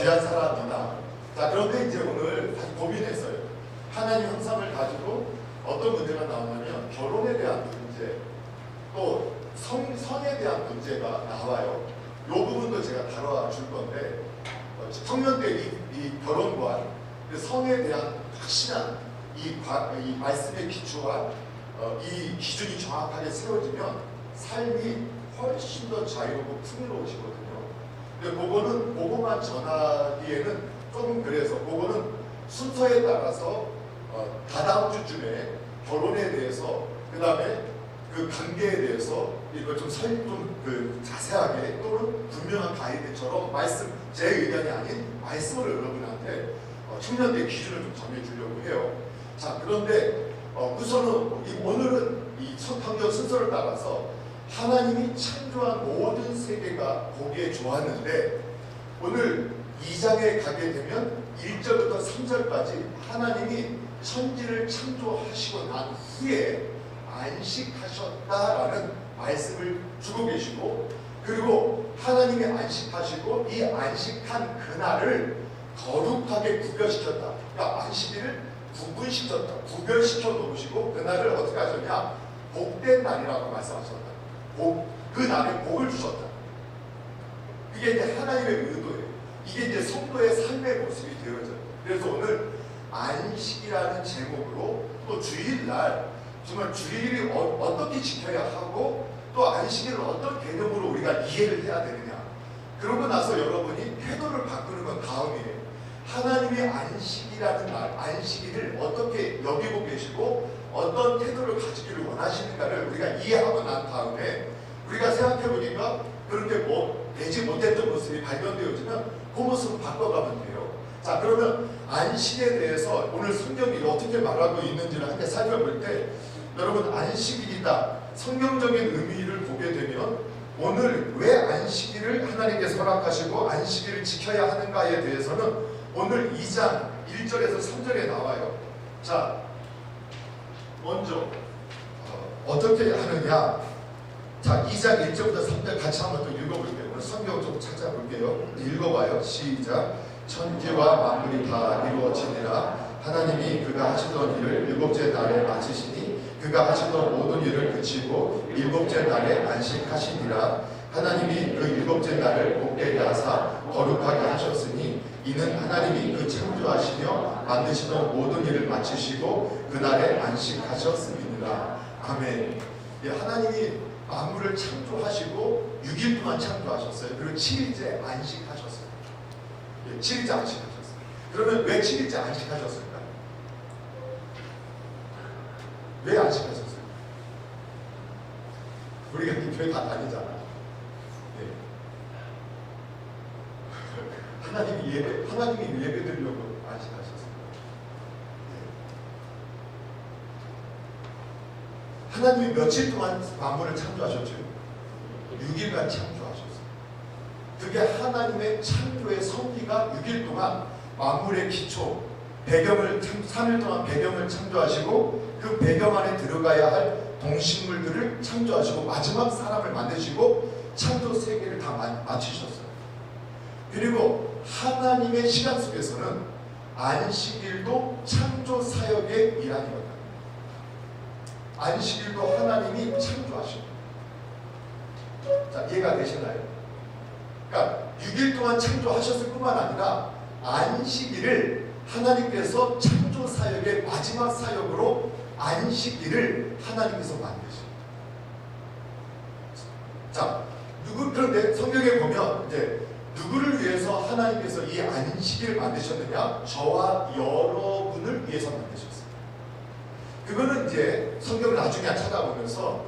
귀한 사람이다. 자, 그런데 이제 오늘 다시 고민했어요. 하나님 형상을 가지고 어떤 문제가 나오냐면 결혼에 대한 문제, 또 성에 대한 문제가 나와요. 이 부분도 제가 다뤄줄 건데 청년 때 이 결혼관, 성에 대한 확실한 이 말씀에 기초한 이 기준이 정확하게 세워지면 삶이 훨씬 더 자유롭고 풍요로워지거든요. 근데 그거만 전하기에는 조금 그래서 그거는 순서에 따라서 다다음 주쯤에 결혼에 대해서 그 다음에 그 관계에 대해서 이걸 좀 자세하게 또는 분명한 가이드처럼 제 의견이 아닌 말씀을 여러분한테 청년대 기준을 좀 전해주려고 해요. 자, 그런데 우선은 오늘은 이 성경 순서를 따라서 하나님이 창조한 모든 세계가 보기에 좋았는데 오늘 2장에 가게 되면 1절부터 3절까지 하나님이 천지를 창조하시고 난 후에 안식하셨다라는 말씀을 주고 계시고, 그리고 하나님이 안식하시고 이 안식한 그날을 거룩하게 구별시켰다. 그러니까 안식일을 구분시켰다. 구별시켜 놓으시고 그날을 어떻게 하셨냐? 복된 날이라고 말씀하셨다. 그 날에 복을 주셨다. 이게 이제 하나님의 의도예요. 이게 이제 성도의 삶의 모습이 되어져요. 그래서 오늘 안식이라는 제목으로 또 주일날 정말 주일이 어떻게 지켜야 하고 또 안식일을 어떤 개념으로 우리가 이해를 해야 되느냐. 그러고 나서 여러분이 태도를 바꾸는 건 다음이에요. 하나님의 안식이라는 날, 안식일을 어떻게 여기고 계시고 어떤 태도를 가지기를 원하시는가를 우리가 이해하고 난 다음에 우리가 생각해보니까 그렇게 되지 못했던 모습이 발견되어지면 그 모습을 바꿔가면 돼요. 자, 그러면 안식에 대해서 오늘 성경이 어떻게 말하고 있는지를 함께 살펴볼 때 여러분 안식일이다. 성경적인 의미를 보게 되면 오늘 왜 안식일을 하나님께서 허락하시고 안식일을 지켜야 하는가에 대해서는 오늘 2장 1절에서 3절에 나와요. 자, 먼저 어떻게 하느냐. 자, 2장 1절부터 3절 같이 한번 또 읽어볼게요. 오늘 성경 좀 찾아볼게요. 읽어봐요. 시작. 천지와 만물이 다 이루어지니라. 하나님이 그가 하시던 일을 일곱째 날에 마치시니 그가 하시던 모든 일을 그치고 일곱째 날에 안식하시니라. 하나님이 그 일곱째 날을 복되게 하사 거룩하게 하셨으니 이는 하나님이 그 창조하시며 만드시던 모든 일을 마치시고 그날에 안식하셨음이니라. 아멘. 예, 하나님이 만물을 창조하시고 6일 동안 창조하셨어요. 그리고 7일째 안식하셨어요. 예, 7일째 안식하셨어요. 그러면 왜 7일째 안식하셨을까요? 왜 안식하셨어요? 우리가 교회 다 다니잖아. 예. 하나님이 예배 드리려고 안식하셨어요. 예. 하나님이 며칠 동안 만물을 창조하셨죠? 6일간 창조하셨어요. 그게 하나님의 창조의 성기가 6일 동안 만물의 기초, 3일 동안 배경을 창조하시고 그 배경 안에 들어가야 할 동식물들을 창조하시고 마지막 사람을 만드시고 창조 세계를 다 마치셨어요. 그리고 하나님의 시간 속에서는 안식일도 창조 사역의 일환인 겁니다. 안식일도 하나님이 창조하시고. 자, 이해가 되시나요? 그러니까 6일 동안 창조하셨을 뿐만 아니라 안식일을 하나님께서 창조 사역의 마지막 사역으로 안식일을 하나님께서 만드십니다. 자, 그런데 성경에 보면 이제 누구를 위해서 하나님께서 이 안식일을 만드셨느냐? 저와 여러분을 위해서 만드셨어요. 그거는 이제 성경을 나중에 찾아보면서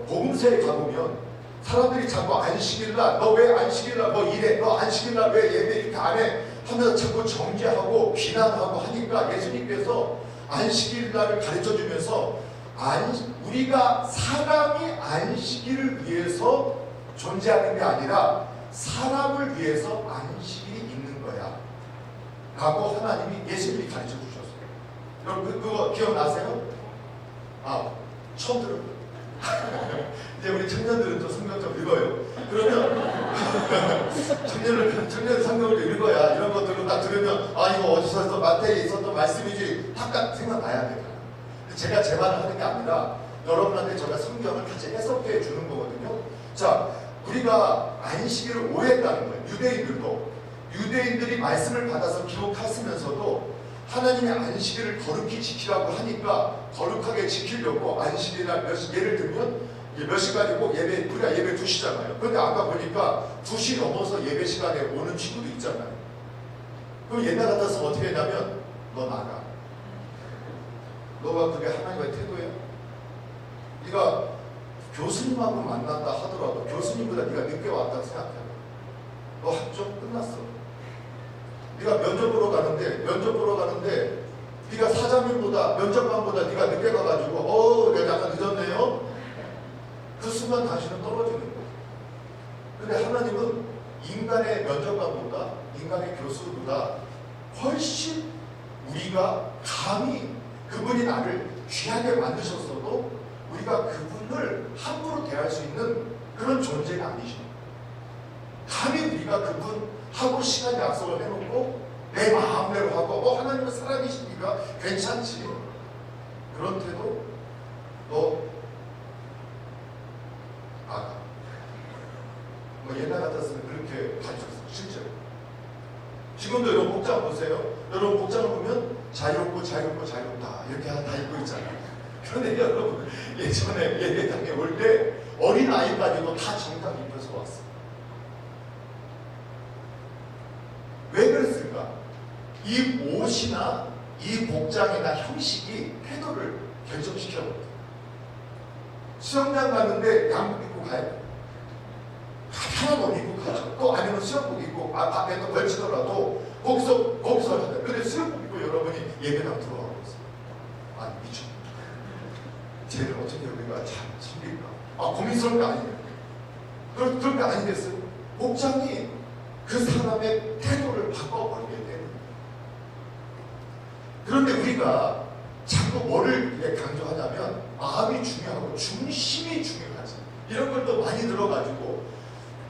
복음서에 가보면 사람들이 자꾸 안식일날 너 왜 안식일날 뭐 이래? 너 안식일날 왜 예배 이렇게 안 해? 하면서 자꾸 정죄하고 비난하고 하니까 예수님께서 안식일날을 가르쳐주면서 우리가 사람이 안식일을 위해서 존재하는 게 아니라 사람을 위해서 안식일이 있는 거야 라고 하나님이 예수님이 가르쳐 주셨어요. 여러분 그거 기억나세요? 처음 들어요. 이제 우리 청년들은 또 성경 좀 읽어요. 그러면 청년 성경을 읽어야 딱 들으면 아 이거 어디서 마태에 있었던 말씀이지 딱 생각나야 돼요. 제가 제 말을 하는 게 아니라 여러분한테 제가 성경을 같이 해석해 주는 거거든요. 자, 우리가 안식일을 오해했다는 거예요. 유대인들이 말씀을 받아서 기록하시면서도 하나님의 안식일을 거룩히 지키라고 하니까 거룩하게 지키려고 안식일이나 예를 들면 몇 시간이고 우리가 예배 2시잖아요. 그런데 아까 보니까 2시 넘어서 예배 시간에 오는 친구도 있잖아요. 그럼 옛날 같아서 어떻게 했냐면 너 나가. 너가 그게 하나님의 태도예요? 네가 교수님하고 만났다 하더라도 교수님보다 네가 늦게 왔다고 생각해. 너 학점 끝났어. 네가 면접 보러 가는데 네가 사장님보다 면접관보다 네가 늦게 가가지고 내가 약간 늦었네요. 그 순간 당신은 떨어지는 거예요. 근데 하나님은 인간의 면접관보다 인간의 교수보다 훨씬 우리가 감히 그분이 나를 귀하게 만드셨어도 우리가 그분을 함부로 대할 수 있는 그런 존재가 아니십니다. 감히 우리가 그분하고 시간 약속을 해놓고 내 마음대로 하고 하나님은 사람이시니까 괜찮지. 그런 태도 너 나가. 옛날 같았으면 그렇게 가르쳤어요. 실제로. 지금도 여러분 복장 보세요. 여러분 복장을 보면 자유롭다 이렇게 다 입고 있잖아요. 그런데 여러분 예전에 예배당에 올 때 어린 아이까지도 다 정장 입혀서 왔어요. 왜 그랬을까? 이 옷이나 이 복장이나 형식이 태도를 결정시켜버려요. 수영장 갔는데 양복 입고 가야 돼요. 하나도 못 입고 가죠. 또 아니면 수영복 입고 밖에 또 걸치더라도 거기서 하야 돼요. 근데 수영복 입고 여러분이 예배당 들어가고 있어요. 아 미쳐. 쟤를 어떻게 우리가 잘 섬길까? 고민스러운 거 아니에요. 그런 거 아니겠어요? 복장이 그 사람의 태도를 바꿔버리게 되는. 그런데 우리가 자꾸 뭐를 강조하냐면 마음이 중요하고 중심이 중요하지. 이런 걸 또 많이 들어가지고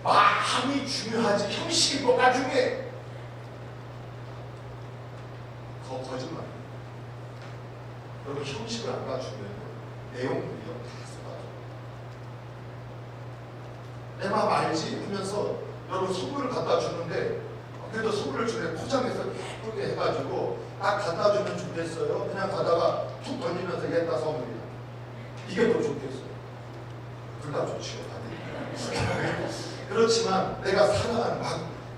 마음이 중요하지 형식이 뭐가 중요해. 거짓말. 여러분 형식을 안 갖추면 내용들이요 다 쏟아져. 내 마음 알지? 하면서 여러분 선물을 갖다 주는데 그래도 선물을 주는데 포장해서 예쁘게 해가지고 딱 갖다 주면 좋겠어요? 그냥 가다가 툭 던지면서 얘다 선물이야. 이게 더 좋겠어요? 둘 다 좋지요. 그렇지만 내가 사랑하는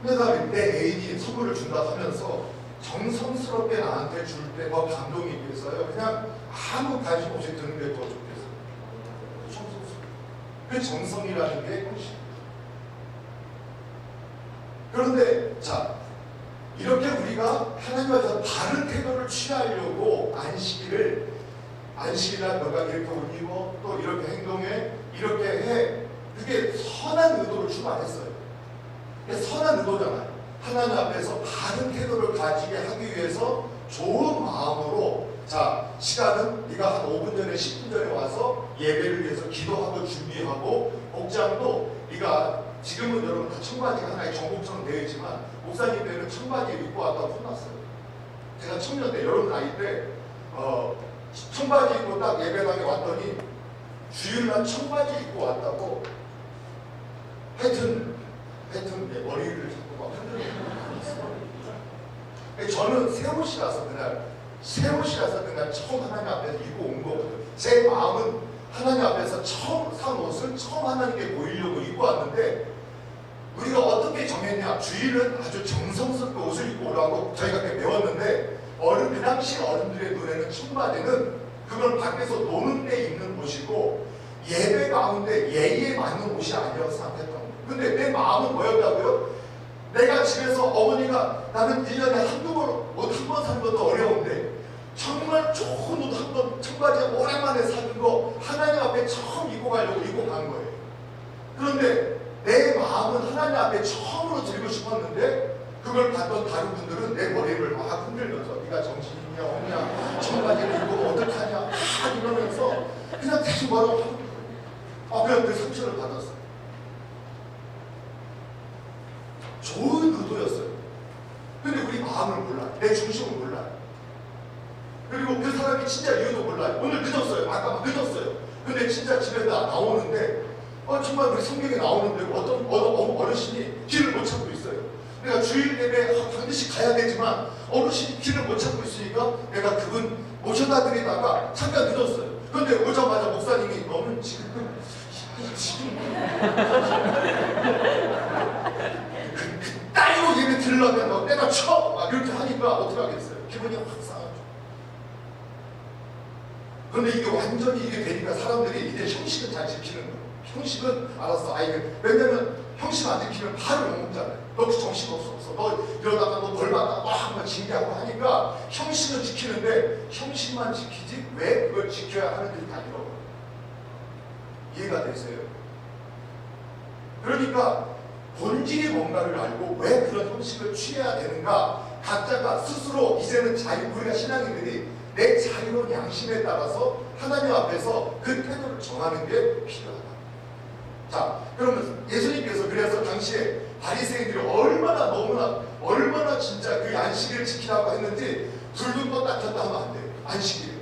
내가 내 애인이 선물을 준다 하면서 정성스럽게 나한테 줄 때 더 감동이 있겠어요? 그냥 아무 관심 없이 드는 게 더 좋겠어요. 그 정성이라는 게 훨씬. 그런데 자 이렇게 우리가 하나님 앞에서 바른 태도를 취하려고 안식일날 너가 이렇게 옷 입어 또 이렇게 행동해 이렇게 해. 그게 선한 의도로 출발했어요. 그게 선한 의도잖아요. 하나님 앞에서 바른 태도를 가지게 하기 위해서 좋은 마음으로 자 시간은 네가 한 5분 전에 10분 전에 와서 예배를 위해서 기도하고 준비하고 복장도 네가 지금은 여러분 다 청바지가 하나의 정복처럼 되어 있지만 목사님 때는 청바지 입고 왔다고 혼났어요. 제가 청년 때 여러분 나이 때 청바지 입고 딱 예배당에 왔더니 주일날 청바지 입고 왔다고 하여튼 내 머리를 잡고 막 흔들고 저는 새 옷이라서 그날 처음 하나님 앞에서 입고 온 거거든요. 제 마음은 하나님 앞에서 처음 산 옷을 처음 하나님께 보이려고 입고 왔는데 우리가 어떻게 정했냐? 주일은 아주 정성스럽게 옷을 입고 오라고 저희가 그렇게 배웠는데 그 당시 어른들의 눈에는 청바지는 그걸 밖에서 노는 때 입는 옷이고 예배 가운데 예의에 맞는 옷이 아니라고 생각했던 거예요. 근데 내 마음은 뭐였다고요? 내가 집에서 어머니가 나는 1년에 한두 번 옷 한 번 사는 것도 어려운데 정말 좋은 옷 한 번 청바지 오랜만에 사는 거 하나님 앞에 처음 입고 가려고 입고 간 거예요. 그런데 내 마음은 하나님 앞에 처음으로 드리고 싶었는데 그걸 봤던 다른 분들은 내 머리를 막 흔들면서 네가 정신이 있냐 없냐 청바지를 입고 어떡하냐 막 이러면서 그냥 대충 뭐라고 하는 거예요. 그냥 그 상처를 받았어요. 좋은 의도였어요. 근데 우리 마음이 마음을 몰라요. 내 중심을 몰라요. 그리고 그 사람이 진짜 이유도 몰라요. 오늘 늦었어요. 아까 막 늦었어요. 근데 진짜 집에 나오는데 정말 우리 성경에 나오는데 어떤 어르신이 길을 못 찾고 있어요. 내가 주일 예배 반드시 가야 되지만 어르신이 길을 못 찾고 있으니까 내가 그분 모셔다 드리다가 잠깐 늦었어요. 근데 오자마자 목사님이 너는 지금 따위로 예배 들으려면 너 내가 쳐! 막 이렇게 하니까 어떻게 하겠어요? 기분이 확 상하죠. 그런데 이게 완전히 이게 되니까 사람들이 이제 형식은 잘 지키는 거예요. 형식은 알았어. 왜냐면 형식 안 지키면 바로 욕먹잖아요. 너 정신 없어. 너 이러다가 너 벌 받아. 한번 징계하고 하니까 형식은 지키는데 형식만 지키지 왜 그걸 지켜야 하는지 다 잃어버려요. 이해가 되세요? 그러니까 본질이 뭔가를 알고 왜 그런 형식을 취해야 되는가 각자가 스스로 이제는 우리가 신앙인들이 내 자유로운 양심에 따라서 하나님 앞에서 그 태도를 정하는 게 필요하다. 자, 그러면 예수님께서 그래서 당시에 바리새인들이 얼마나 진짜 그 안식일을 지키라고 했는지 불도 껐다 켰다 하면 안 돼요. 안식일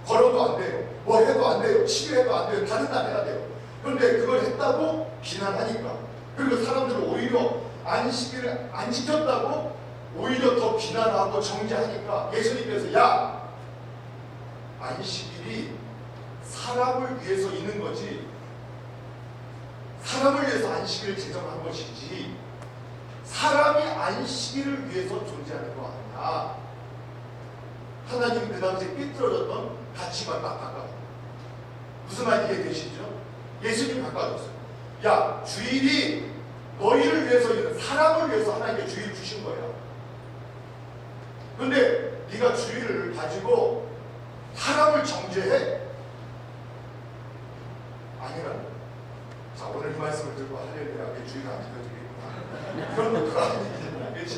걸어도 안 돼요. 뭐 해도 안 돼요. 치료해도 안 돼요. 다른 날 해야 돼요. 그런데 그걸 했다고 비난하니까, 그리고 사람들은 오히려 안식일을 안 지켰다고 오히려 더 비난하고 정죄하니까 예수님께서 야, 안식일이 사람을 위해서 있는 거지 사람을 위해서 안식일을 제정한 것이지 사람이 안식일을 위해서 존재하는 거 아니야. 하나님 그 당시에 삐뚤어졌던 가치관 딱 바꿔요. 무슨 말 이해되시죠? 예수님 바꿔줬어요. 야, 주일이 너희를 위해서 있는 사람을 위해서 하나님께 주일 주신 거야. 근데 네가 주일을 가지고 사람을 정죄해? 아니라는 거야. 자, 오늘 이 말씀을 듣고 할렐루야, 주일 안 지켜주겠구나. 그런 것도 아니잖아요. 그렇죠?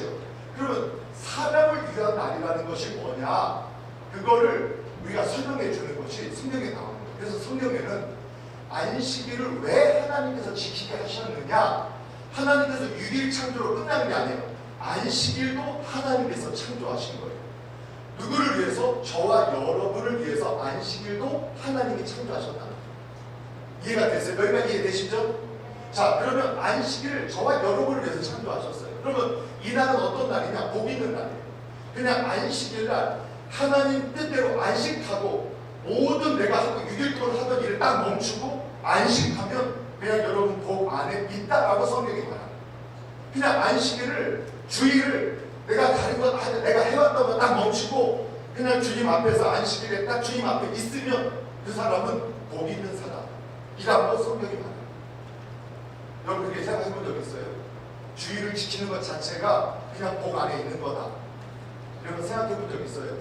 그러면 사람을 위한 날이라는 것이 뭐냐? 그거를 우리가 설명해 주는 것이 성경에 나오는 거예요. 그래서 성경에는 안식일을 왜 하나님께서 지키게 하셨느냐? 하나님께서 6일 창조로 끝나는 게 아니에요. 안식일도 하나님께서 창조하신 거예요. 누구를 위해서? 저와 여러분을 위해서 안식일도 하나님이 창조하셨다는 거예요. 이해가 됐어요? 여기까지 이해되시죠? 자, 그러면 안식일을 저와 여러분을 위해서 창조하셨어요. 그러면 이 날은 어떤 날이냐? 복 있는 날이에요. 그냥 안식일 날 하나님 뜻대로 안식하고 모든 내가 하고 6일 동안 하던 일을 딱 멈추고 안식하면 그냥 여러분 복 안에 있다라고 성경이 말합니다. 그냥 안식일을 주일을 내가 다른 것 내가 해왔던 거 딱 멈추고 그냥 주님 앞에서 안식일에 딱 주님 앞에 있으면 그 사람은 복 있는 사람이라고 성경이 말합니다. 여러분 그렇게 생각해 본 적 있어요? 주일을 지키는 것 자체가 그냥 복 안에 있는 거다. 이런 거 생각해 본 적 있어요?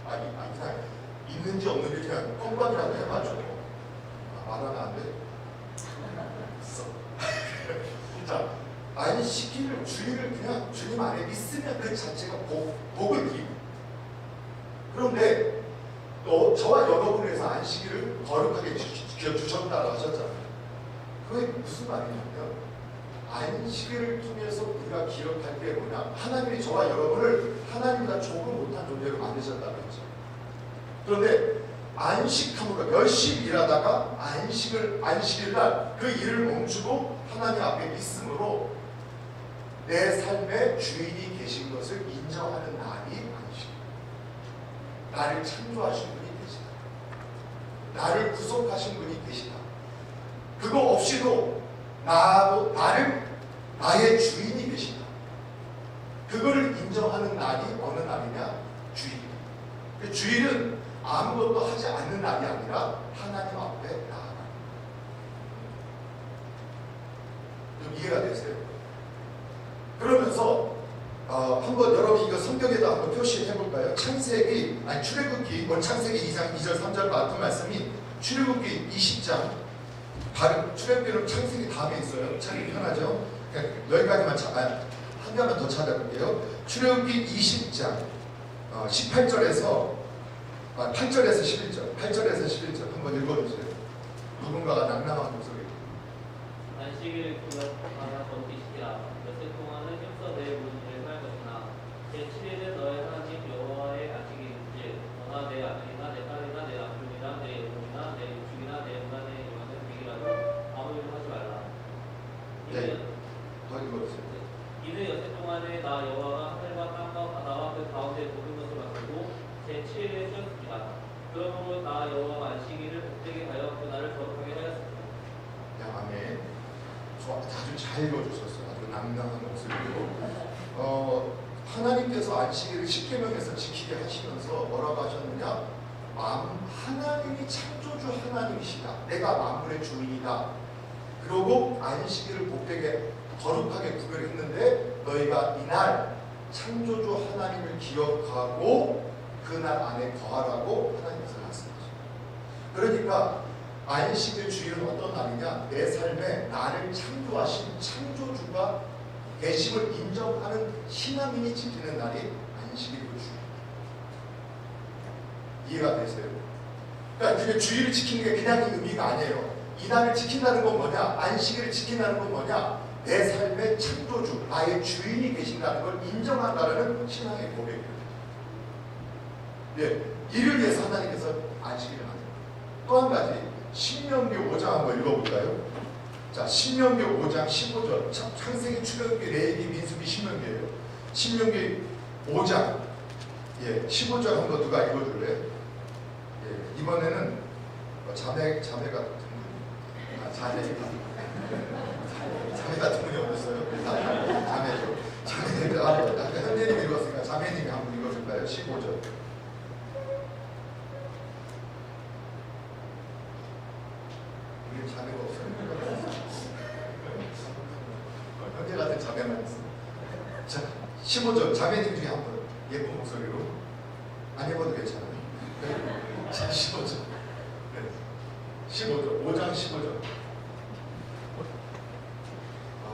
그냥 있는지 없는지 그냥 껌껌이라도 해봐줘. 말하면 안 돼? 있어. 자, 안식일을 주일을 그냥 주님 안에 있으면 그 자체가 복을 드리고, 그런데 또 저와 여러분을 위해서 안식일을 거룩하게 지켜주셨다고 하셨잖아요. 그게 무슨 말이냐면 안식일을 통해서 우리가 기억할 게 뭐냐, 하나님이 저와 여러분을 하나님보다 조금 못한 존재로 만드셨다고 했죠. 그런데 안식함으로 열심히 일하다가 안식일날 그 일을 멈추고 하나님 앞에 있음으로 내 삶의 주인이 계신 것을 인정하는 날이 안식. 나를 창조하신 분이 계시다. 나를 구속하신 분이 계시다. 그거 없이도 나의 주인이 계시다. 그거를 인정하는 날이 어느 날이냐? 주일. 그 주일은 아무것도 하지 않는 날이 아니라 하나님 앞에 나아가는. 좀 이해가 되세요? 그러면서 한번 여러분 이거 성경에다 한번 표시해 볼까요? 출애굽기 창세기 2장 2절 3절 같은 말씀이 출애굽기 20장, 다른 출애굽기는 창세기 다음에 있어요. 찾기 편하죠? 여기까지만 한 가지만 더 찾아볼게요. 출애굽기 20장 18절에서 8절에서 11절 한번 읽어주세요. 누군가가 낭낭한 목소리. 안식일을 기억하여 거룩히 지키라. 며칠 동안은 엽서 내 모든 일을 할 것이나 제 7일 만에 나 여호와가 하늘과 땅과 바다와 그 가운데 모든 것을 만들고 제7일에 쉬었습니다. 그러므로 나 여호와가 안식일을 복되게 하여 그날을 거룩하게 하였습니다. 아멘. 아주 잘 읽어주셨어요. 아주 낭낭한 목소리로. 하나님께서 안식일을 십계명에서 지키게 하시면서 뭐라고 하셨느냐? 하나님이 창조주 하나님이시다. 내가 만물의 주인이다. 그리고 안식일을 복되게 거룩하게 구별했는데 너희가 이날 창조주 하나님을 기억하고 그날 안에 거하라고 하나님께서 말씀하십니다. 그러니까 안식일 주일은 어떤 날이냐? 내 삶에 나를 창조하신 창조주가 계심을 인정하는 신앙인이 지키는 날이 안식일의 주일. 이해가 되세요? 그러니까 그게 주일을 지키는 게 그냥 의미가 아니에요. 이 날을 지킨다는 건 뭐냐? 안식일을 지킨다는 건 뭐냐? 내 삶의 창조주, 나의 주인이 계신다는 걸 인정한다는 신앙의 고백이에요. 예, 이를 위해서 하나님께서 안식일을 하는 거예요. 또 한 가지, 신명기 5장 한번 읽어볼까요? 자, 신명기 5장 15절. 창세기, 출애굽기, 레위기, 민수기, 신명기예요. 신명기 5장 15절 한번 누가 읽어줄래? 예, 이번에는 자매 같은 분, 자매 같은 분이 없었어요. 자매죠. 아까 현재님이 읽었으니까 자매님이 한번 읽어줄까요? 15절. 우리 자매가 없어요. 현재 같은 자매만 있어요. 자, 15절. 자매님 중에 한 분, 예쁜 목소리로. 안 해봐도 괜찮아요. 자, 15절. 15절. 5장 15절.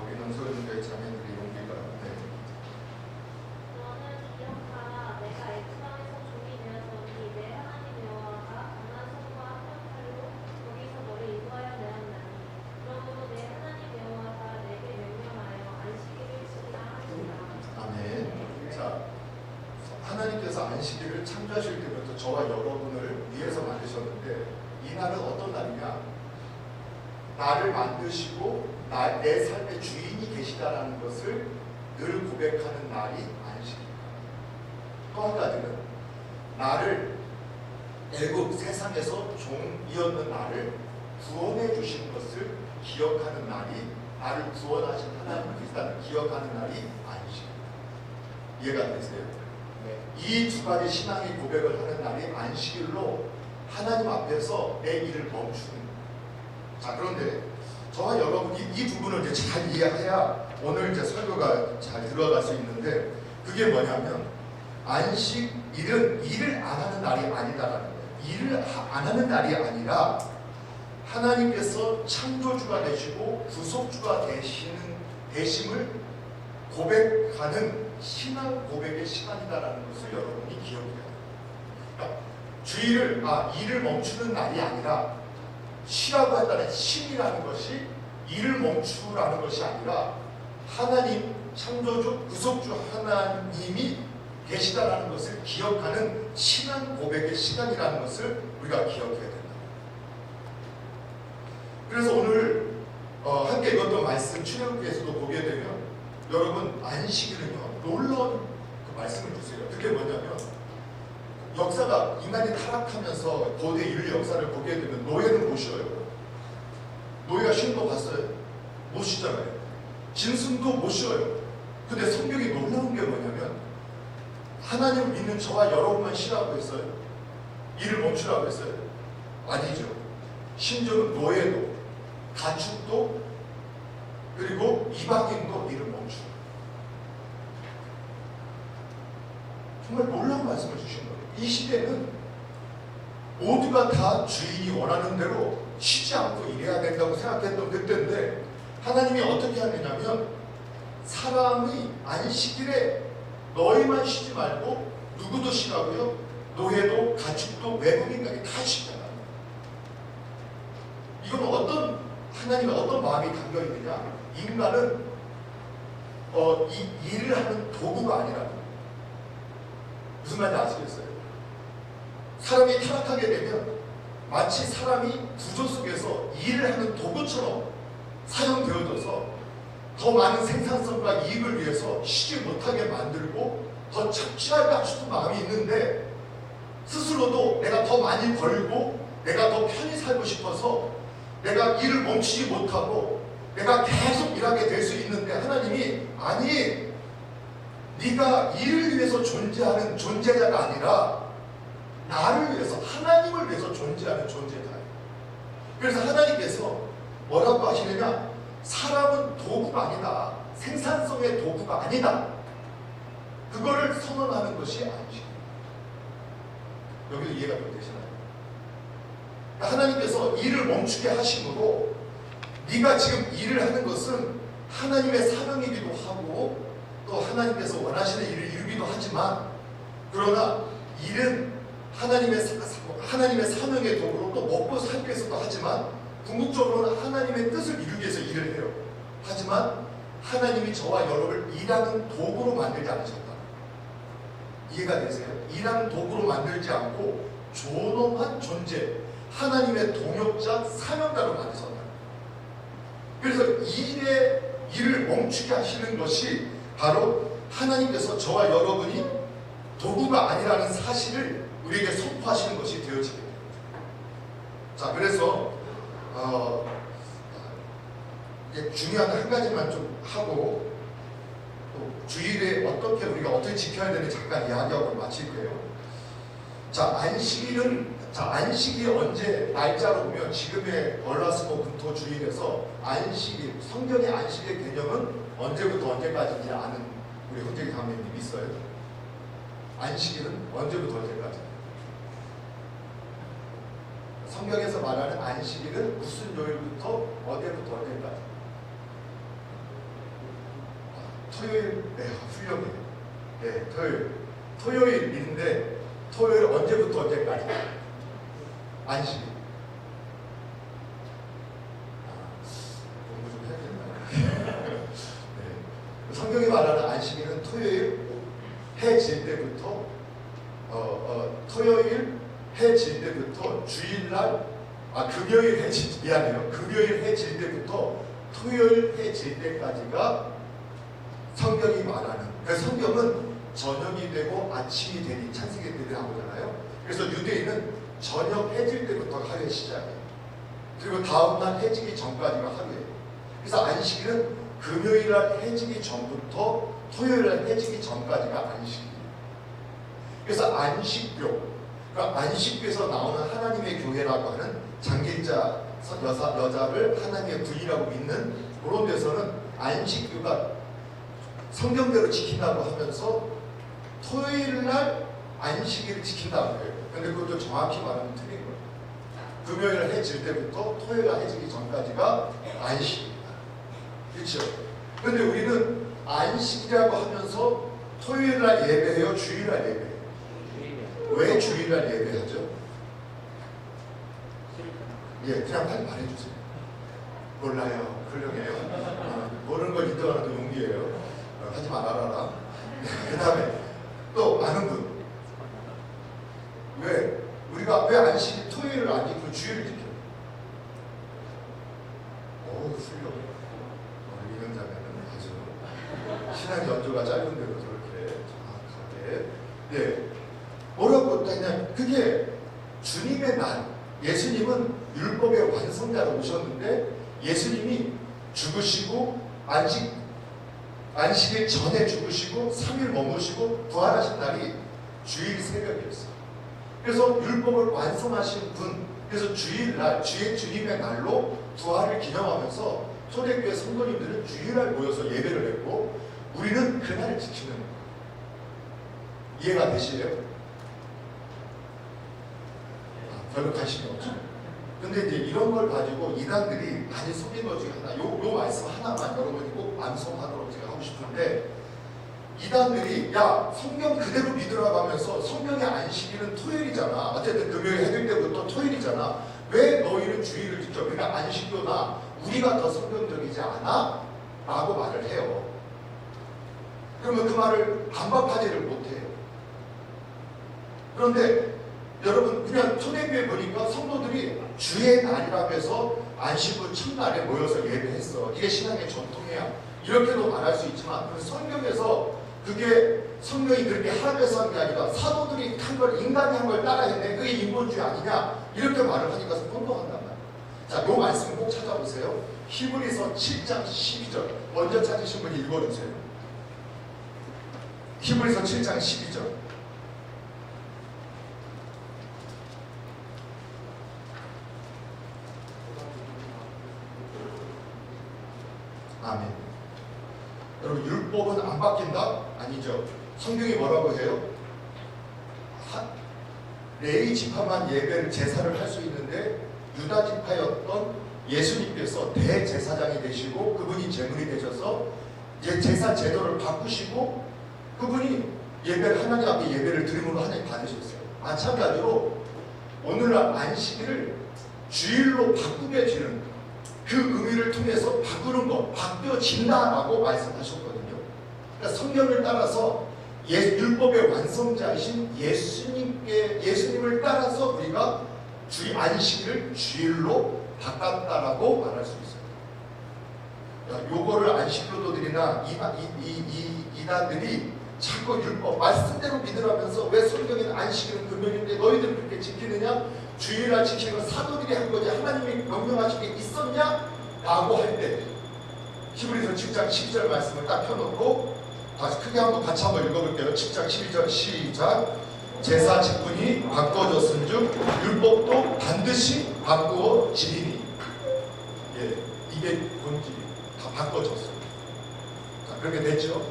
우리 남소연교회 자매들이 용기가. 너는 기억하라. 내가 애굽 땅에서 종이 되었더니 내 하나님 여호와가 강한 손과 합력한 칼로 거기서 너를 인도하여 내었나니 그러므로 내 하나님 여호와가 내게 명령하여 안식일을 지키라 하시니라. 아멘. 자, 하나님께서 안식일을 창조하실 때부터 저와 여러분을 위해서 만드셨는데 이 날은 어떤 날이냐? 나를 만드시고 내 삶의 주인이 계시다라는 것을 늘 고백하는 날이 안식입니다. 또 한 가지는 나를 애굽 세상에서 종이었는 나를 구원해 주신 것을 기억하는 날이, 나를 구원하신 하나님 그리스도를 기억하는 날이 안식입니다. 이해가 되세요? 이 두 가지 신앙의 고백을 하는 날이 안식일로 하나님 앞에서 내 일을 멈추는 거예요. 자, 그런데 저와 여러분이 이 부분을 이제 잘 이해해야 오늘 이제 설교가 잘 들어갈 수 있는데, 그게 뭐냐면 안식일은 일을 안 하는 날이 아니다라는 거예요. 일을 안 하는 날이 아니라 하나님께서 창조주가 되시고 구속주가 되심을 고백하는 신앙 고백의 시간이다라는 것을 여러분이 기억해야 돼요. 그러니까 주일을 일을 멈추는 날이 아니라 쉬라고 한다는 쉼이라는 것이 일을 멈추라는 것이 아니라 하나님 창조주 구속주 하나님이 계시다라는 것을 기억하는 신앙 고백의 시간이라는 것을 우리가 기억해야 된다. 그래서 오늘 함께 읽었던 말씀 출애굽기에서도 보게 되면 여러분 안식일은요 놀라운 그 말씀을 주세요. 그게 뭐냐면 역사가 인간이 타락하면서 고대 인류 역사를 보게 되면 노예는 못 쉬어요. 노예가 쉬는 거 봤어요? 못 쉬잖아요. 짐승도 못 쉬어요. 근데 성경이 놀라운 게 뭐냐면 하나님을 믿는 저와 여러분만 쉬라고 했어요? 일을 멈추라고 했어요? 아니죠. 심지어는 노예도 가축도 그리고 이방인도 일을 멈추. 정말 놀라운 말씀을 주신 거예요. 이 시대는 모두가 다 주인이 원하는 대로 쉬지 않고 일해야 된다고 생각했던 그때인데 하나님이 어떻게 하느냐면 사람의 안식일에 너희만 쉬지 말고 누구도 쉬라고요? 노예도 가축도 외국인까지 다 쉬잖아요. 이건 어떤 하나님의 어떤 마음이 담겨 있느냐? 인간은 이 일을 하는 도구가 아니라 무슨 말인지 아시겠어요? 사람이 타락하게 되면 마치 사람이 구조 속에서 일을 하는 도구처럼 사용되어져서 더 많은 생산성과 이익을 위해서 쉬지 못하게 만들고 더 착취하고 싶은 마음이 있는데 스스로도 내가 더 많이 벌고 내가 더 편히 살고 싶어서 내가 일을 멈추지 못하고 내가 계속 일하게 될 수 있는데 하나님이 아니 네가 일을 위해서 존재하는 존재자가 아니라 나를 위해서 하나님을 위해서 존재하는 존재다. 그래서 하나님께서 뭐라고 하시느냐 사람은 도구가 아니다. 생산성의 도구가 아니다. 그거를 선언하는 것이 안식입니다. 여기도 이해가 좀 되시나요? 하나님께서 일을 멈추게 하심으로 네가 지금 일을 하는 것은 하나님의 사명이기도 하고 또 하나님께서 원하시는 일을 이루기도 하지만 그러나 일은 하나님의 사명의 도구로 또 먹고 살기 위해서도 하지만 궁극적으로는 하나님의 뜻을 이루기 위해서 일을 해요. 하지만 하나님이 저와 여러분을 일하는 도구로 만들지 않으셨다. 이해가 되세요? 일하는 도구로 만들지 않고 존엄한 존재, 하나님의 동역자, 사명자로 만드셨다. 그래서 일을 멈추게 하시는 것이 바로 하나님께서 저와 여러분이 도구가 아니라는 사실을 우리에게 선포하시는 것이 되어지게 됩니다. 자, 그래서 이제 중요한 한 가지만 좀 하고 또 주일에 우리가 어떻게 지켜야 되는지 잠깐 이야기하고 마칠 거예요. 자, 안식이 언제 날짜로 보면 지금의 월화수목금토 주일에서 안식일, 성경의 안식의 개념은 언제부터 언제까지인지 아는 우리 혼재기 강매님 있어요? 안식일은 언제부터 언제까지? 성경에서 말하는 안식일은 무슨 요일부터 어디부터 어디까지? 토요일, 네, 훌륭해요. 네, 토요일인데 토요일 언제부터 언제까지? 안식일. 공부 좀 해야겠나요? 네. 성경이 말하는 안식일은 토요일 해 질 때부터 토요일 해 질 때부터 주일날 금요일 해 질 금요일 해 질 때부터 토요일 해 질 때까지가 성경이 말하는 성경은 저녁이 되고 아침이 되니 찬식이 되니 나오잖아요. 그래서 유대인은 저녁 해질 때부터 하루의 시작이에요. 그리고 다음날 해지기 전까지가 하루예요. 그래서 안식일은 금요일날 해지기 전부터 토요일날 해지기 전까지가 안식일이에요. 그래서 안식교, 그러니까 안식교에서 나오는 하나님의 교회라고 하는 장길자 여자를 하나님의 부인이라고 믿는 그런 데서는 안식교가 성경대로 지킨다고 하면서 토요일날 안식일을 지킨다는 거예요. 근데 그것도 정확히 말하면 틀린 거예요. 금요일 해질 때부터 토요일 해지기 전까지가 안식입니다. 그렇죠? 근데 우리는 안식이라고 하면서 토요일날 예배해요? 주일날 예배해요? 왜 주일날 예배하죠? 그냥 빨리 말해주세요. 몰라요. 훌륭해요. 모르는 걸 인정하는 건 용기예요. 하지 말아라. 그 다음에 또 많은 분 우리가 왜 안식 토요일을 안 지키고 주일을 지켜요? 훌륭해. 이런 자매는 아주 신앙 연조가 짧은데도 저렇게 정확하게 뭐라고 그냥 그게 주님의 날. 예수님은 율법의 완성자로 오셨는데 예수님이 죽으시고 안식일 전에 죽으시고 3일 머무시고 부활하신 날이 주일 새벽이었어요. 그래서 율법을 완성하신 분, 그래서 주일날, 주님의 날로 부활을 기념하면서 초대교회 성도님들은 주일날 모여서 예배를 했고 우리는 그날을 지키는 거예요. 이해가 되시래요? 별로 관심이 없죠. 근데 이제 이런 걸 가지고 이단들이 많이 속인 것 중에 하나, 요 말씀 하나만 여러분이 꼭 암송하도록 제가 하고 싶은데, 이단들이 성경 그대로 믿으라고 하면서 성경의 안식일은 토요일이잖아. 어쨌든 금요일 해질 때부터 토요일이잖아. 왜 너희는 주일을 지켜? 그러니까 안식교나 우리가 더 성경적이지 않아? 라고 말을 해요. 그러면 그 말을 반박하지를 못해요. 그런데 여러분 그냥 초대교회 보니까 성도들이 주의 날이라고 해서 안식 후 첫날에 모여서 예배했어. 이게 신앙의 전통이야. 이렇게도 말할 수 있지만 그 성경에서 그게 성경이 그렇게 하나님께서 한 게 아니라 사도들이 한 걸 인간이 한 걸 따라했네. 그게 인본주의 아니냐 이렇게 말을 하니까 혼동한단 말이에요. 자, 요 말씀 꼭 찾아보세요. 히브리서 7장 12절 먼저 찾으신 분이 읽어주세요. 히브리서 7장 12절. 아멘. 여러분 율법은 안 바뀐다? 아니죠. 성경이 뭐라고 해요? 레위 지파만 예배를 제사를 할 수 있는데 유다 지파였던 예수님께서 대제사장이 되시고 그분이 제물이 되셔서 제사 제도를 바꾸시고 그분이 예배를 하나님 앞에 예배를 드림으로 하나님 받으셨어요. 마찬가지로 오늘날 안식일을 주일로 바꾸게 되는 그 의미를 통해서 바꾸는 것, 바뀌어진다라고 말씀하셨거든요. 그러니까 성경을 따라서 율법의 완성자이신 예수님을 따라서 우리가 주일 안식일을 주일로 바꿨다라고 말할 수 있어요. 요거를 안식교도들이나 이단들이 자꾸 율법 말씀대로 믿으라면서 왜 성경에는 안식일은 금요일인데 너희들 그렇게 지키느냐? 주일날 지키는 건 사도들이 한 거지 하나님이 명령하신 게 있었냐? 라고 할 때 히브리서 7장 12절 말씀을 딱 펴놓고 다시 크게 같이 한번 읽어볼게요. 7장 12절 시작. 제사 직분이 바꿔졌은즉 율법도 반드시 바꾸어지리니. 예, 이게 본질이 다 바꿔졌어요. 자, 그렇게 됐죠.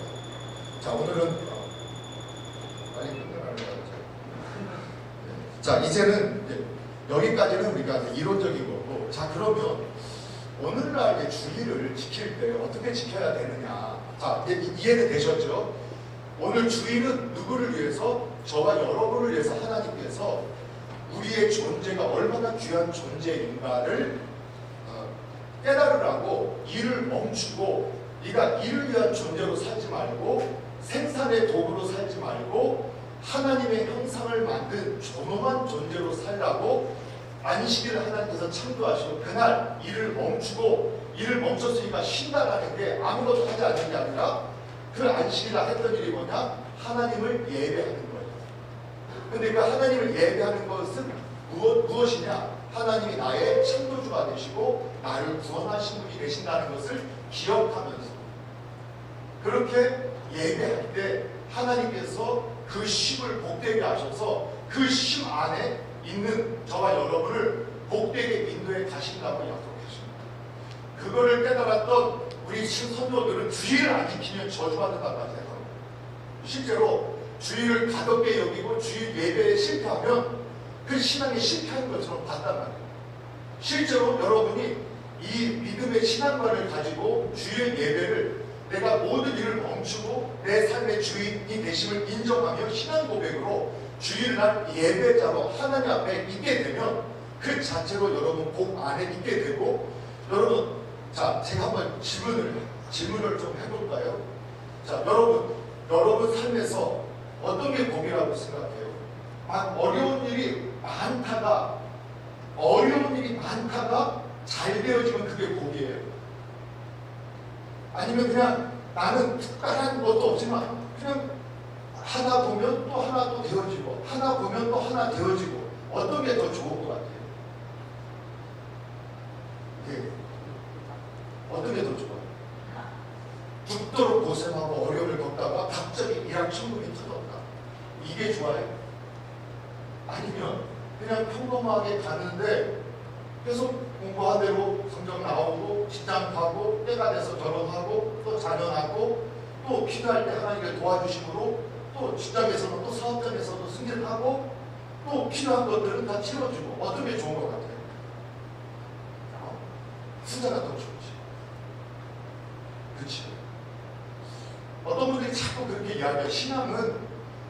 자, 오늘은 빨리 끝내라는 거죠. 자, 이제는 여기까지는 우리가 이론적인 거고, 자, 그러면 오늘날 주일을 지킬 때 어떻게 지켜야 되느냐. 자, 이해는 되셨죠? 오늘 주일은 누구를 위해서? 저와 여러분을 위해서 하나님께서 우리의 존재가 얼마나 귀한 존재인가를 깨달으라고 일을 멈추고 네가 일을 위한 존재로 살지 말고 생산의 도구로 살지 말고 하나님의 형상을 만든 존엄한 존재로 살라고 안식일을 하나님께서 창조하시고 그날 일을 멈추고 일을 멈췄으니까 쉰다라는 게 아무것도 하지 않는 게 아니라 그 안식일날 했던 일이 뭐냐? 하나님을 예배하는 거예요. 근데 그 하나님을 예배하는 것은 무엇이냐? 하나님이 나의 창조주가 되시고 나를 구원하신 분이 되신다는 것을 기억하면서 그렇게 예배할 때 하나님께서 그 쉼을 복되게 하셔서 그 쉼 안에 있는 저와 여러분을 복되게 인도해 가신다고 약속하십니다. 그거를 깨달았던 우리 신선조들은 주일을 안 지키면 저주받는다고 생각합니다. 실제로 주일을 가볍게 여기고 주일 예배에 실패하면 그 신앙이 실패한 것처럼 봤단 말이에요. 실제로 여러분이 이 믿음의 신앙관을 가지고 주일 예배를 내가 모든 일을 멈추고 내 삶의 주인이 되심을 인정하며 신앙 고백으로 주일날 예배자로 하나님 앞에 있게 되면 그 자체로 여러분 복 안에 있게 되고 여러분 자 제가 한번 질문을 좀 해볼까요? 자 여러분 삶에서 어떤 게 복이라고 생각해요? 어려운 일이 많다가 잘 되어지면 그게 복이에요. 아니면 그냥 나는 특별한 것도 없지만 그냥 하나 보면 또 하나 또 되어지고 하나 보면 또 하나 되어지고 어떤 게 더 좋은 것 같아요? 네. 어떤 게 더 좋아요? 죽도록 고생하고 어려움을 겪다가 갑자기 일확천금이 터졌다. 이게 좋아요? 아니면 그냥 평범하게 가는데 계속 공부한 대로 성적 나오고 직장 가고 때가 돼서 결혼하고 또 자녀 낳고 또 필요할 때 하나님께 도와주심으로 또 직장에서는 또 사업장에서도 승진하고 또 필요한 것들은 다 채워주고 어떤 게 좋은 것 같아요? 후자가 더 좋지. 그렇지. 어떤 분들이 자꾸 그렇게 이야기해요. 신앙은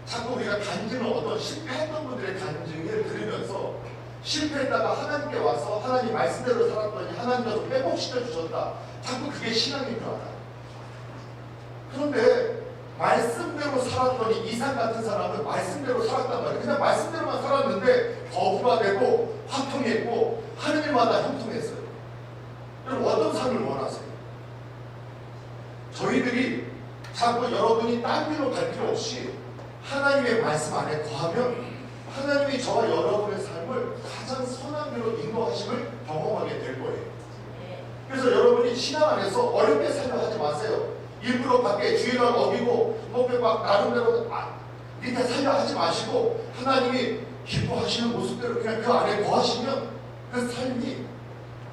자꾸 우리가 간증을 어떤 실패했던 분들의 간증을 들으면서 실패했다가 하나님께 와서 하나님 말씀대로 살았더니 하나님께서 회복시켜 주셨다. 자꾸 그게 신앙인 줄 알아요. 그런데 말씀대로 살았더니 이삭 같은 사람은 말씀대로 살았단 말이에요. 그냥 말씀대로만 살았는데 거부가 되고 화평했고 하늘마다 형통했어요. 여러분 어떤 삶을 원하세요? 저희들이 자꾸 여러분이 딴 길로 갈 필요 없이 하나님의 말씀 안에 거하면 하나님이 저와 여러분의 삶을 가장 선한 길로 인도하심을 경험하게 될 거예요. 그래서 여러분이 신앙 안에서 어렵게 살려 하지 마세요. 일부러 밖에 주의를 어기고 막 나름대로 밑에 살려 하지 마시고 하나님이 기뻐하시는 모습대로 그냥 그 안에 거하시면 그 삶이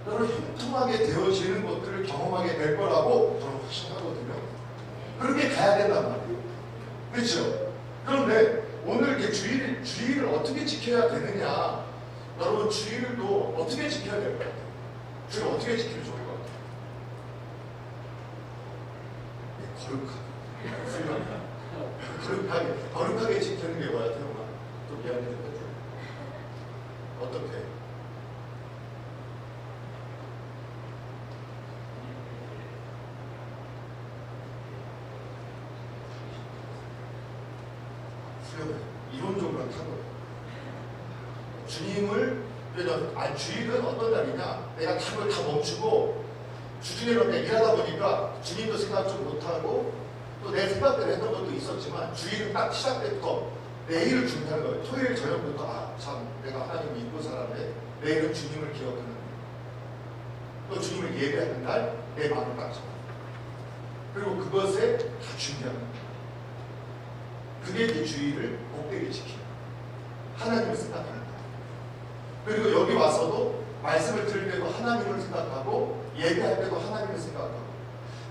여러 형통하게 되어지는 것들을 경험하게 될 거라고 저는 확신하거든요. 그렇게 가야 된단 말이에요. 그렇죠? 그런데 오늘 이렇게 주의를 어떻게 지켜야 되느냐? 여러분 주의도 어떻게 지켜야 될 것 같아요? 주의를 어떻게 지키면 좋을 것 같아요? 거룩하게 지키는 게 뭐야, 태용아? 또 미안해요. 어떻게? 이론적으로 타고 주님을 주일은 어떤 날이냐? 내가 탑을 다 멈추고 주중에 때 일하다 보니까 주님도 생각 좀 못하고 또 내 생각대로 했던 것도 있었지만 주일은 딱 시작 때부터 내일을 준비하는 거예요. 토요일 저녁부터 참 내가 하나님을 믿고 살았는데 내일은 주님을 기억하는 또 주님을 예배하는 날 내 마음을 딱 잡아. 그리고 그것에 다 준비하는 거예요. 그게 이제 주의를 복되게 지키는 하나님을 생각하는 거예요. 그리고 여기 와서도 말씀을 들을 때도 하나님을 생각하고 예배할 때도 하나님을 생각하고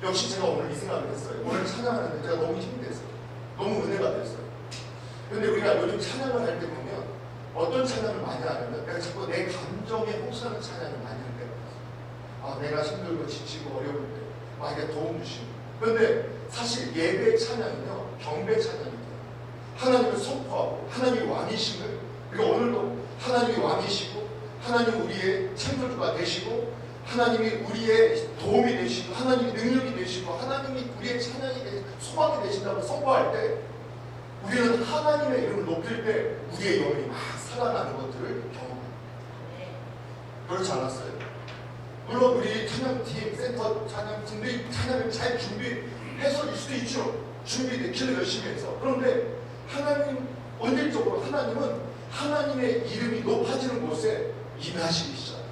역시 제가 오늘 이 생각을 했어요. 오늘 찬양하는데 제가 너무 힘이 됐어요. 너무 은혜가 됐어요. 그런데 우리가 요즘 찬양을 할 때 보면 어떤 찬양을 많이 하냐면 내가 자꾸 내 감정에 혹사하는 찬양을 많이 하는 때가 있어요. 내가 힘들고 지치고 어려울 때 나에게 도움 주시고. 그런데 사실 예배 찬양은요 경배 찬양입니다. 하나님을 선포하고 하나님이 왕이심을, 그리고 오늘도 하나님이 왕이시고 하나님 우리의 창조주가 되시고 하나님이 우리의 도움이 되시고 하나님이 능력이 되시고 하나님이 우리의 찬양이 되시고 소망이 되신다고 선포할 때 우리는 하나님의 이름을 높일 때 우리의 영혼이 막 살아나는 것들을 경험합니다. 그렇지 않았어요? 물론 우리 찬양팀, 센터 찬양팀들이 찬양을 잘 준비해서일 수도 있죠. 준비되기를 열심히 해서. 그런데 하나님, 원칙적으로 하나님은 하나님의 이름이 높아지는 곳에 임하시기 시작합니다.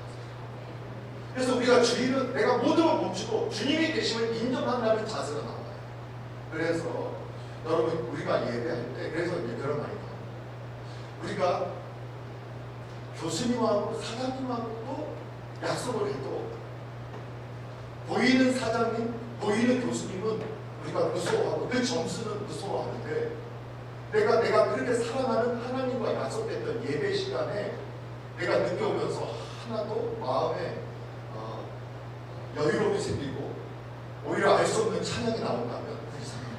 그래서 우리가 주일은 내가 모든 걸 멈추고 주님이 계심을 인정한다는 자세가 나와요. 그래서 여러분 우리가 예배할 때 그래서 이제 그런 말이 나와요. 우리가 교수님하고 사장님하고도 약속을 해도 보이는 사장님, 보이는 교수님은 우리가 무서워하고 그 점수는 무서워하는데 내가 그렇게 사랑하는 하나님과 약속했던 예배 시간에 내가 느껴오면서 하나도 마음에 여유로움이 생기고 오히려 알 수 없는 찬양이 나온다면 그 이상해요.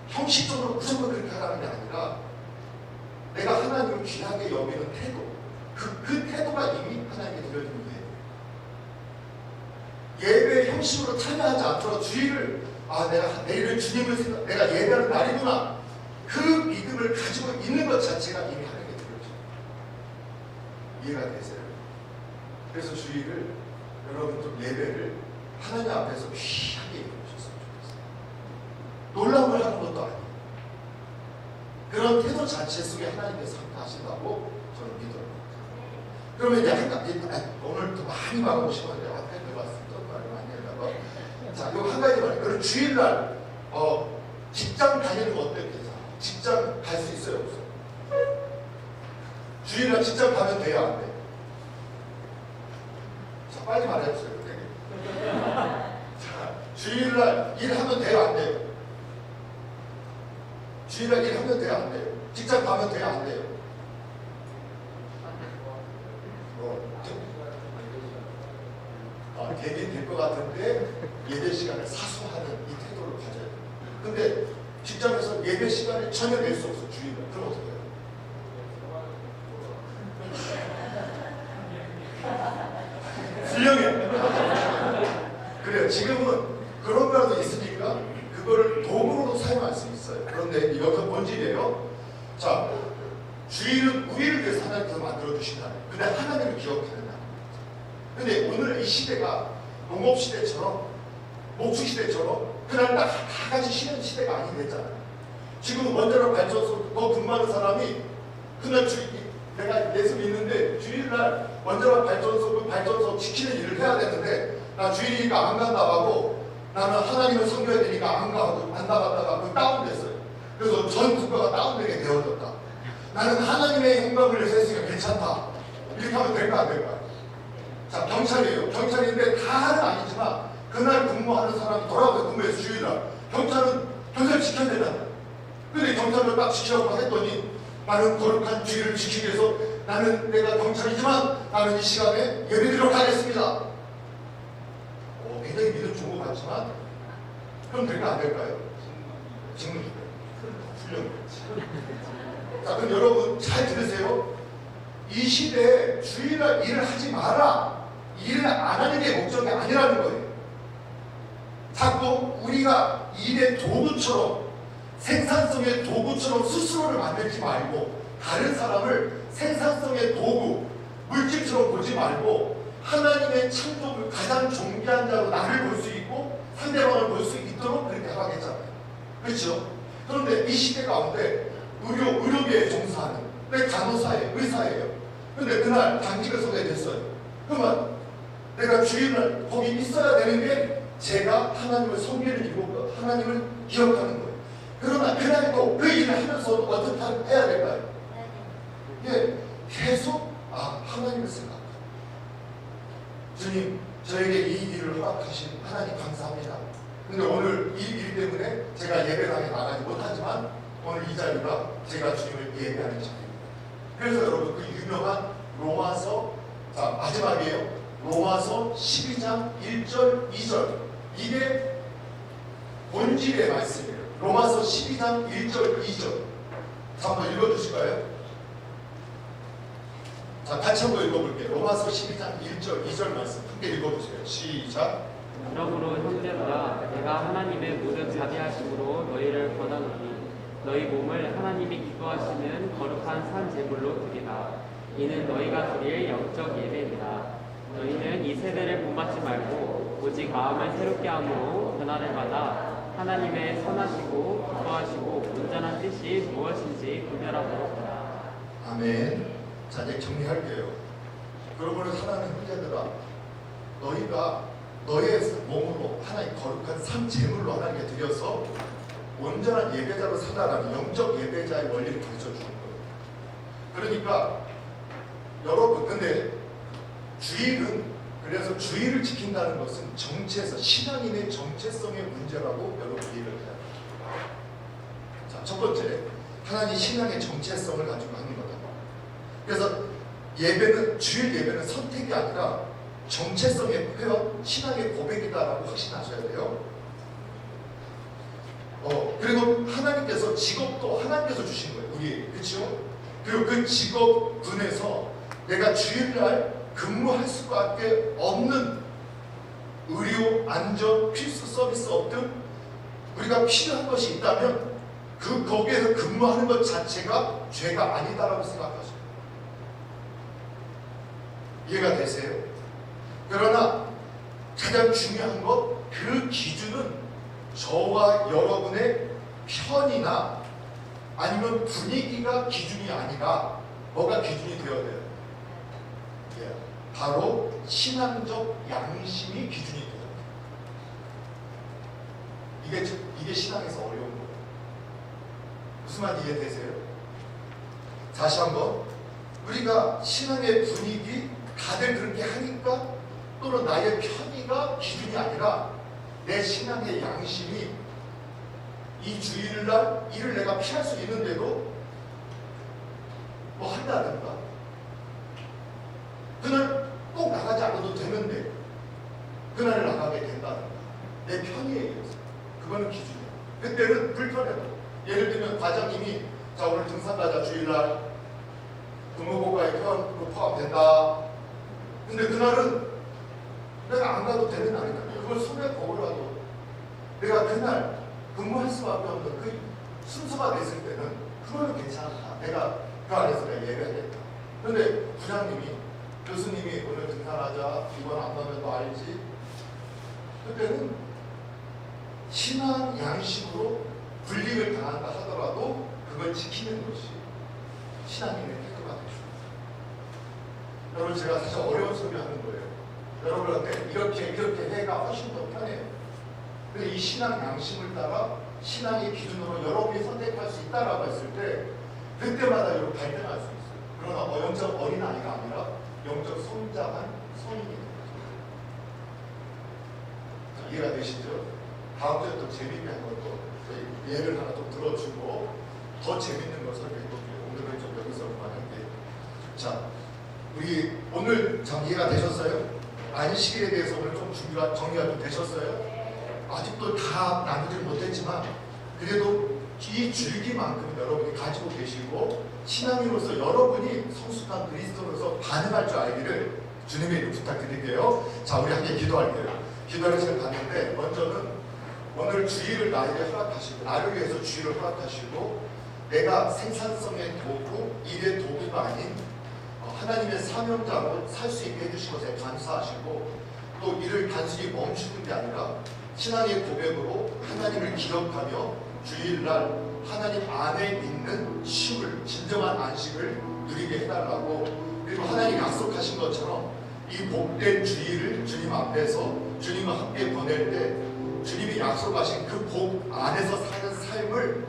형식적으로 무조건 그렇게 하라는 게 아니라 내가 하나님을 귀하게 여기는 태도, 그 태도가 이미 하나님께 드려지는 거예요. 예배 형식으로 참여하지 않도록 주의를 내가 내일은 주님을 생각, 내가 예배하는 날이구나. 그 믿음을 가지고 있는 것 자체가 이미 하나님께 드려져요. 이해가 되세요? 그래서 주의를 여러분 좀 예배를 하나님 앞에서 귀하게 이루어졌으면 좋겠어요. 놀라운 걸 하는 것도 아니에요. 그런 태도 자체 속에 하나님께서 함께하신다고 저는 믿어요. 그러면 이제 오늘 또 많이 말하고 싶었는데 앞에 들어왔습니다. 말을 많이 하다가 자, 이거 한 가지 말이에요. 그럼 주일날 직장 다니는 거 어때요? 직장 갈 수 있어요? 없어요? 주일날 직장 가면 돼요? 안 돼요? 자, 빨리 말해주세요. 자, 주일날 일하면 돼요? 안 돼요? 주일날 일하면 돼요? 안 돼요? 직장 가면 돼요? 안 돼요? 되긴 될 것 같은데 예배 시간을 사수하는 이 태도를 가져야 돼요. 근데 직장에서 예배 시간을 전혀 낼 수 없어. 주일날. 그럼 어떻게 해요? 훌륭해. 그래요. 지금은 그런 거라도 있으니까 그거를 도구로도 사용할 수 있어요. 그런데 이것도 본질이에요. 자, 주일은 우리를 위해서 하나님께서 만들어주신다. 근데 하나님을 기억하는 날. 근데 오늘 이 시대가 농업시대처럼 목수시대처럼 그날 딱 같이 쉬는 시대가 아니 됐잖아요. 지금 원자력 발전소 거 근무하는 사람이 그날 내가 예수 믿는데 주일날 원자력 발전소 그 발전소 지키는 일을 해야 되는데 나 주일이니까 안 간다고 하고 나는 하나님을 섬겨야 되니까 안 나갔다가 그 다운됐어요. 그래서 전 국가가 다운되게 되어졌다. 나는 하나님의 영광을 위해서 했으니까 괜찮다. 이렇게 하면 될까 안 될까? 자, 경찰이에요. 경찰인데 다는 아니지만 그날 근무하는 사람이 돌아와서 근무해서 주일날 경찰은 경찰 지켜야 되잖아요. 근데 경찰을 딱 지키라고 했더니 나는 거룩한 주의를 지키기 위해서 나는 내가 경찰이지만 나는 이 시간에 예배드리도록 하겠습니다. 굉장히 믿음 좋은 것 같지만 그럼 될까 안 될까요? 지금 훌륭. 자, 그럼 여러분 잘 들으세요. 이 시대에 주일날 일을 하지 마라. 일을 안 하는 게 목적이 아니라는 거예요. 자꾸 우리가 일의 도구처럼 생산성의 도구처럼 스스로를 만들지 말고 다른 사람을 생산성의 도구, 물질처럼 보지 말고 하나님의 창조를 가장 존귀한 자로 나를 볼 수 있고 상대방을 볼 수 있도록 그렇게 하겠잖아요. 그렇죠? 그런데 이 시대 가운데 의료계에 종사하는 간호사예요, 의사예요. 근데 그날 당직을 서게 됐어요. 그러면 내가 주일날 거기 있어야 되는 게 제가 하나님을 섬기는 일이고 하나님을 기억하는 거예요. 그러나 그날도 그 일을 하면서도 어떻게 해야 될까요? 예, 계속 하나님을 생각하고 주님 저에게 이 일을 허락하신 하나님 감사합니다. 근데 오늘 이 일 때문에 제가 예배당에 나가지 못하지만 오늘 이 자리가 제가 주님을 예배하는 자리입니다. 그래서 여러분 그 유명한 로마서 마지막이에요. 로마서 12장 1절 2절 이게 본질의 말씀이에요. 로마서 12장 1절 2절 한번 읽어주실까요? 자, 같이 한번 읽어볼게요. 로마서 12장 1절 2절 말씀 함께 읽어보세요. 시작. 그러므로 형제들아 내가 하나님의 모든 자비하심으로 너희를 권하노니 너희 몸을 하나님이 기뻐하시는 거룩한 산 제물로 드리라. 이는 너희가 드릴 영적 예배니라. 너희는 이 세대를 본받지 말고 오직 마음을 새롭게 함으로 변화를 받아 하나님의 선하시고 기뻐하시고 온전한 뜻이 무엇인지 분별하도록 하라. 아멘. 자, 이제 정리할게요. 그러므로 사랑하는 형제들아 너희가 너의 몸으로 하나님 거룩한 산 제물로 하나님께 드려서 온전한 예배자로 살아가는 영적 예배자의 원리를 가르쳐 주는 거예요. 그러니까 여러분 근데 주일은 그래서 주일을 지킨다는 것은 정체성, 신앙인의 정체성의 문제라고 여러분 이해를 해야 돼요. 자, 첫 번째 하나님 신앙의 정체성을 가지고 하는 거다. 그래서 예배는 주일 예배는 선택이 아니라 정체성의 표현, 신앙의 고백이다라고 확신하셔야 돼요. 그리고 하나님께서 직업도 하나님께서 주신 거예요. 우리 그렇죠? 그리고 그 직업군에서 내가 주일날 근무할 수밖에 없는 의료, 안전, 필수 서비스 업등 우리가 필요한 것이 있다면 거기에서 근무하는 것 자체가 죄가 아니다라고 생각하셔요. 이해가 되세요? 그러나 가장 중요한 것 그 기준은 저와 여러분의 편이나 아니면 분위기가 기준이 아니라 뭐가 기준이 되어야 돼요? 예, 바로 신앙적 양심이 기준이 되어야 돼요. 이게 신앙에서 어려운 거예요. 무슨 말 이해되세요? 다시 한번 우리가 신앙의 분위기 다들 그렇게 하니까 또는 나의 편의가 기준이 아니라 내 신앙의 양심이 이 주일날 일을 내가 피할 수 있는데도 뭐 한다든가 그날 꼭 나가지 않아도 되는데 그날 나가게 된다든가 내 편의에 의해서 그거는 기준이에요. 그때는 불편해도 예를 들면 과장님이 자 오늘 등산 가자 주일날 근무고과에 포함된다. 근데 그날은 내가 안 가도 되는 날이다. 그걸 손에 거울라도 내가 그날 근무할 수밖에 없는 그 순서가 됐을 때는 그거는 괜찮다. 내가 그 안에서 내가 예배하겠다. 근데 부장님이 교수님이 오늘 등산하자 이번 안 가면 너 알지? 그때는 신앙 양식으로 불림을 당한다 하더라도 그걸 지키는 것이 신앙인의 태도가 되죠. 여러분, 제가 사실 어려운 소리 하는 거예요. 여러분한테 이렇게 해가 훨씬 더 편해요. 근데 이 신앙 양심을 따라 신앙의 기준으로 여러분이 선택할 수 있다라고 했을 때 그때마다 여러분 발전할 수 있어요. 그러나 영적 어린아이가 아니라 영적 성장한 성인이 됩니다. 자, 이해가 되시죠? 다음 주에 또 재밌게 한 것도 예를 하나 좀 들어주고 더 재밌는 걸 설명해 볼게요. 오늘은 좀 여기서 그만할게요. 자, 우리 오늘 참 이해가 되셨어요? 안식일에 대해서 오늘 좀 정리가 좀 되셨어요? 아직도 다 나누지 못했지만 그래도 이 줄기만큼 여러분이 가지고 계시고 신앙인으로서 여러분이 성숙한 그리스도로서 반응할 줄 알기를 주님의 이름 부탁드릴게요. 자, 우리 함께 기도할게요. 기도를 시간 갔는데 먼저는 오늘 주일을 나에게 허락하시고 나를 위해서 주일을 허락하시고 내가 생산성의 도구, 일의 도구가 아닌 하나님의 사명자로 살 수 있게 해주신 것에 감사하시고 또 이를 단순히 멈추는 게 아니라 신앙의 고백으로 하나님을 기억하며 주일날 하나님 안에 있는 쉼을, 진정한 안식을 누리게 해달라고, 그리고 하나님 약속하신 것처럼 이 복된 주일을 주님 앞에서 주님과 함께 보낼 때 주님이 약속하신 그 복 안에서 사는 삶을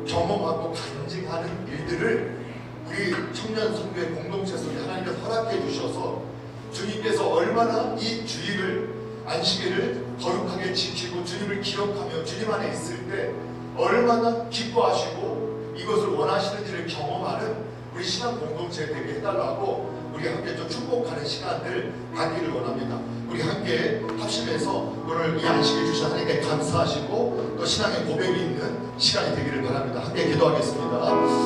경험하고 간증하는 일들을 우리 청년 성도의 공동체 속에 하나님께서 허락해 주셔서 주님께서 얼마나 이 주일을 안식일을 거룩하게 지키고 주님을 기억하며 주님 안에 있을 때 얼마나 기뻐하시고 이것을 원하시는지를 경험하는 우리 신앙 공동체 되게 해달라고 우리 함께 좀 축복하는 시간들 갖기를 원합니다. 우리 함께 합심해서 오늘 이 안식일 주신 하나님께 감사하시고 또 신앙의 고백이 있는 시간이 되기를 바랍니다. 함께 기도하겠습니다.